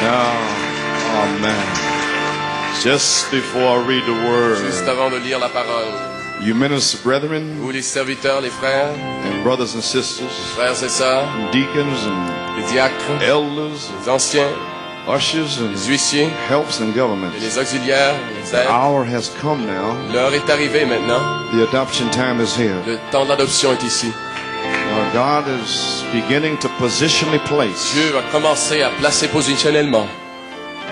Now, amen. Just before I read the word, Juste avant de lire la parole, you minister brethren vous les serviteurs, les frères, and brothers and sisters, frères et sœurs, and deacons and les diacres, elders, les anciens, ushers and les huissiers helps and et governments. les auxiliaires, les The aides. hour has come now. L'heure est arrivée maintenant. The adoption time is here. Le temps de l'adoption est ici. God is beginning to positionally place. Dieu va commencer à placer positionnellement.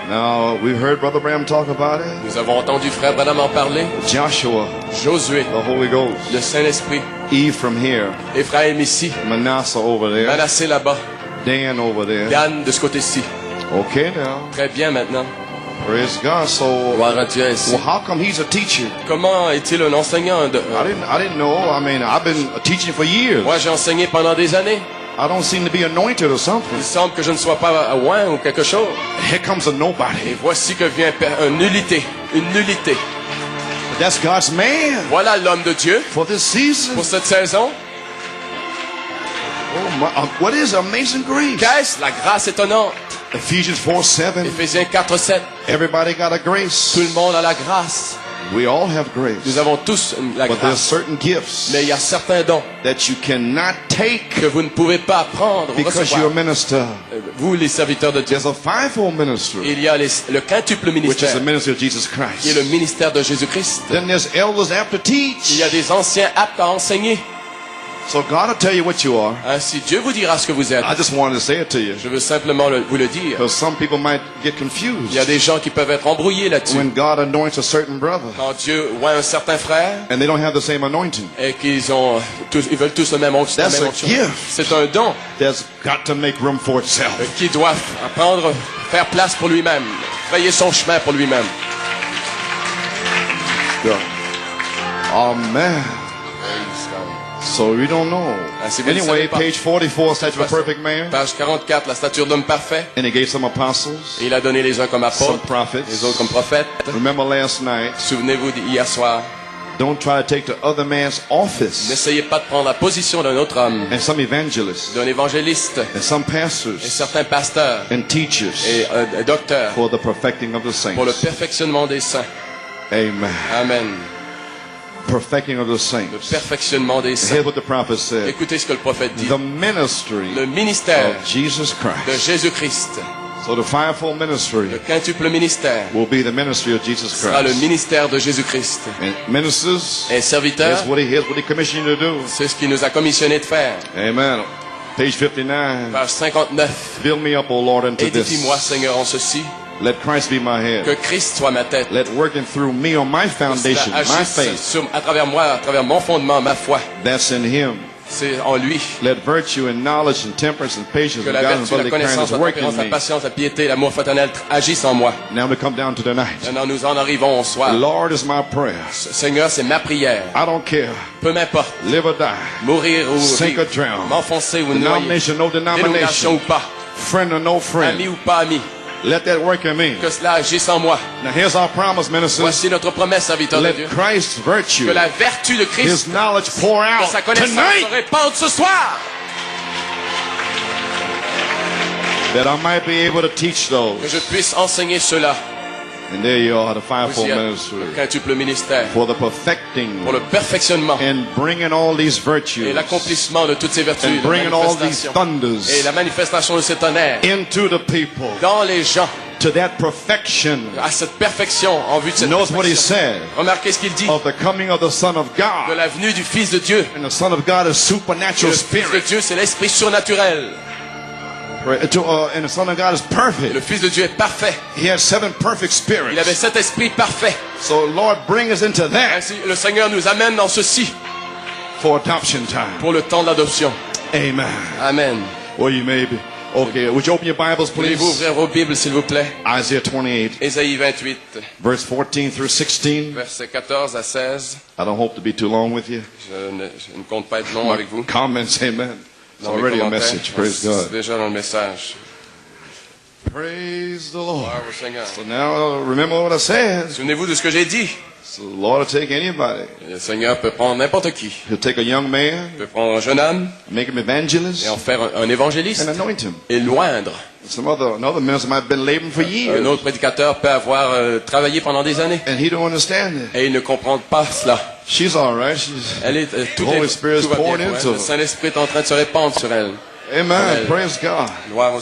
Now, we've heard Brother Branham talk about it. Nous avons entendu Frère Branham en parler. Joshua, Josué, the Holy Ghost. le Saint-Esprit, Ephraim here. Ephraim ici, Manasseh over there. Manassé là-bas, Dan over there. Dan de ce côté-ci. Okay now. Très bien maintenant. Praise God. So, Gloire à Dieu ainsi. well, how come he's a teacher? Comment est-il un enseignant de... I didn't know. I mean, I've been teaching for years. Moi, j'ai enseigné pendant des années. I don't seem to be anointed or something. Il semble que je ne sois pas oint ou quelque chose. Here comes a Et nobody. voici que vient une nullité. Une nullité. But that's God's man Voilà l'homme de Dieu for this season. pour cette saison. Oh my, what is amazing grace? Qu'est-ce? La grâce étonnante. Ephesians 4:7. Éphésiens 4:7. Everybody got a grace. Tout le monde a la grâce. We all have grace. Nous avons tous la But there's grâce. certain gifts Mais il y a certains dons that you cannot take que vous ne pouvez pas prendre ou because recevoir. you're a minister. Vous, les serviteurs de Dieu. There's a fivefold ministry, Il y a le quintuple which is ministère, the ministry of Jesus qui est le Christ. ministère de Jésus-Christ. Then there's elders apt to Il teach. y a des anciens aptes à enseigner. So God will tell you what you are. Ainsi, Dieu vous dira ce que vous êtes. I just wanted to say it to you Je veux simplement vous le dire. because some people might get Il y a confused des gens qui peuvent être embrouillés là-dessus. when God anoints a certain brother Quand Dieu voit un certain frère and they don't have the same anointing. et qu'ils ils veulent tous le même onction. That's a gift. C'est un don That's got to make room for itself. qui doit faire place pour lui-même, frayer son chemin pour lui-même. Yeah. Amen. So we don't know. Si vous ne Anyway, savez pas. page 44, Statue of a Perfect Man. Page 44, la stature d'homme parfait. And he gave some apostles, Et il a donné les uns comme some apôtres, prophets. les autres comme prophètes. Remember last night, Souvenez-vous d'hier soir. don't try to take the other man's office. N'essayez pas de prendre la position d'un autre homme, And some evangelists, d'un évangéliste, and some et pastors, certains pasteurs and teachers et docteurs for the perfecting of the pour le saints. perfectionnement des saints. Amen. Amen. Perfecting of the Le saints. perfectionnement des saints. Here's what the prophet said. Écoutez ce que le prophète dit. The ministry Le ministère of Jesus de Christ. Jésus-Christ, So the fivefold ministry le quintuple ministère, will be the ministry of Jesus sera le Christ. ministère de Jésus-Christ. And ministers, Et serviteurs, here's what he commissioned you to do. c'est ce qu'il nous a commissionné de faire. Amen. Page 59. Page 59. Build me up, O Lord, into Édifie-moi, this. Seigneur, en ceci, Let Christ be my que head. Christ soit ma tête. Let working through me on my foundation, Cela my agisse faith, à travers moi, à travers mon fondement, ma foi. that's in him. C'est en lui Let virtue and knowledge and temperance and patience que and la godliness vertu, and la brotherly kindness connaissance, la work tempérance, in la me. patience, la piété, l'amour fraternel agissent en moi. Now we come down to the night. Maintenant, nous en arrivons au soir. Lord is my prayer. Seigneur, c'est ma prière. I don't care. Peu m'importe, Live or die. mourir ou Sink or vivre, drown. m'enfoncer ou noyer, Denomination, no dénomination denomination. ou pas, Friend or no ami friend. ou pas ami, Let that work in me. que cela agisse en moi. Now here's our promise, ministers. Voici notre promesse, serviteur de Let Dieu. Christ's virtue, Que la vertu de His Christ, knowledge pour que out sa connaissance tonight, se répande ce soir. that I might be able to teach Que those. je puisse enseigner cela. And there you are, the fivefold Voici le ministry. quintuple ministère. For the perfecting Pour le perfectionnement and bringing all these et virtues l'accomplissement de toutes ces vertus, and de bringing all these manifestation, et thunders la manifestation de ces tonnerres into the people dans les gens, to that perfection. à cette perfection, en vue de cette Notice what he perfection. said Remarquez ce qu'il dit of the coming of the Son of de God. la venue du Fils de Dieu. And the Son of God is Et supernatural le Fils de spirit. Dieu, c'est l'esprit surnaturel. And the Son of God is Et le perfect. Fils de Dieu est parfait. He has 7 perfect Il avait spirits. 7 esprits parfaits. So Lord, bring us into that Ainsi, le Seigneur nous amène dans ceci for adoption time. pour le temps de l'adoption. Amen. Amen. Well, you may be. Okay, would you open your Bibles, Voulez-vous please? ouvrir vos Bibles, s'il vous plaît? Isaiah 28, Ésaïe 28, verse 14 through 16. versets 14 à 16. I don't hope to be too long with you. Je ne compte pas être long avec vous. Comments, amen. It's Dans mes already a commentaires. message. Praise C'est God. déjà dans le message. Praise the Lord. Gloire au Seigneur. So now remember what I said. Souvenez-vous de ce que j'ai dit. So the Lord will take anybody. Le Seigneur peut prendre n'importe qui. He'll take a young man, Il peut prendre un jeune homme make him et evangelist, en faire un évangéliste and anoint him. et loindre Another minister might have been laboring for Un years, autre prédicateur peut avoir travaillé pendant des années and he don't understand it. et il ne comprend pas cela. She's all right. Elle est, tout, Holy Spirit is tout va bien pouring pour elle. into Le her. Saint-Esprit est en train de se répandre sur elle. Amen. Amen. Praise God. Gloire au